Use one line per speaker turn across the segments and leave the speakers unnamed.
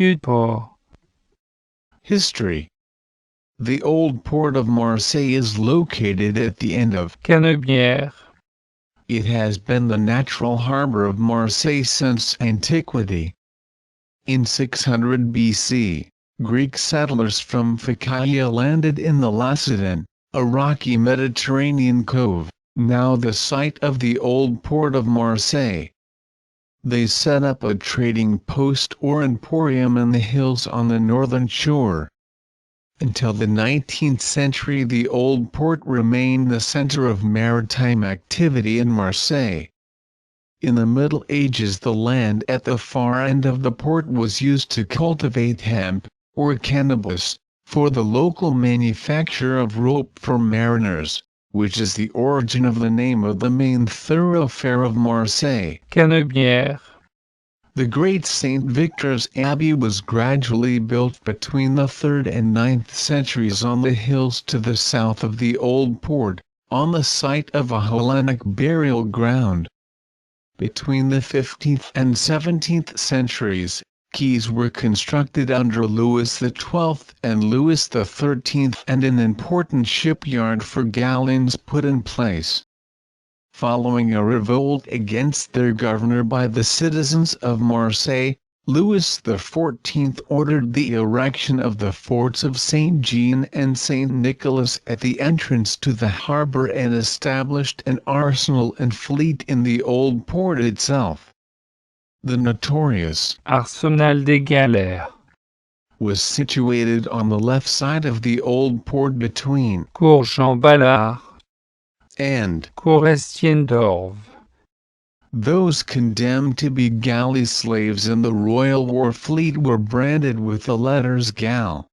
Vieux-Port.
History. The old port of Marseille is located at the end of
Canebière.
It has been the natural harbor of Marseille since antiquity. In 600 BC, Greek settlers from Phocaea landed in the Lacedaemon, a rocky Mediterranean cove, now the site of the old port of Marseille. They set up a trading post or emporium in the hills on the northern shore. Until the 19th century, the old port remained the center of maritime activity in Marseille. In the Middle Ages, the land at the far end of the port was used to cultivate hemp, or cannabis, for the local manufacture of rope for mariners, which is the origin of the name of the main thoroughfare of Marseille.
Canebière.
The great St. Victor's Abbey was gradually built between the 3rd and 9th centuries on the hills to the south of the old port, on the site of a Hellenic burial ground. Between the 15th and 17th centuries, quays were constructed under Louis XII and Louis XIII, and an important shipyard for galleons put in place. Following a revolt against their governor by the citizens of Marseille, Louis XIV ordered the erection of the forts of Saint Jean and Saint Nicholas at the entrance to the harbor and established an arsenal and fleet in the old port itself. The notorious
Arsenal des Galères.
Was situated on the left side of the old port between
Cour Jean Ballard
and
Cour Estienne d'Orve.
Those condemned to be galley slaves in the Royal War Fleet were branded with the letters Gal.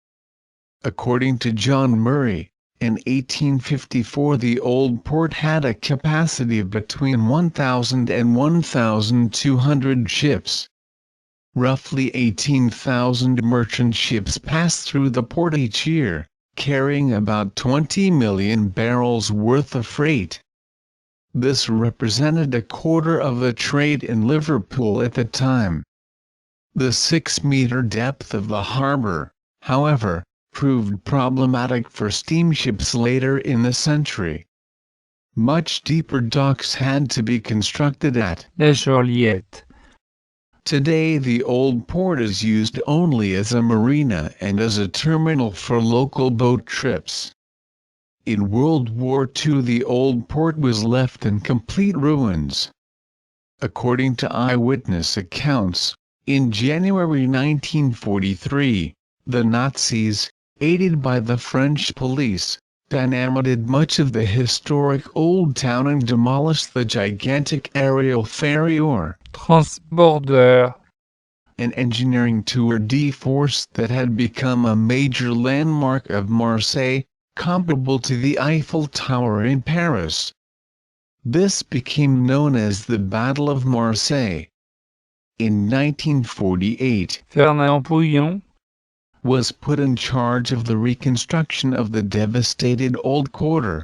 According to John Murray, in 1854 the old port had a capacity of between 1,000 and 1,200 ships. Roughly 18,000 merchant ships pass through the port each year, carrying about 20 million barrels worth of freight. This represented a quarter of the trade in Liverpool at the time. The 6-meter depth of the harbor, however, proved problematic for steamships later in the century. Much deeper docks had to be constructed at
La Joliette.
Today the old port is used only as a marina and as a terminal for local boat trips. In World War II the old port was left in complete ruins. According to eyewitness accounts, in January 1943, the Nazis, aided by the French police, dynamited much of the historic old town and demolished the gigantic aerial ferry or
Transbordeur.
an engineering tour de force that had become a major landmark of Marseille, comparable to the Eiffel Tower in Paris. This became known as the Battle of Marseille. In 1948,
Fernand Pouillon
was put in charge of the reconstruction of the devastated old quarter.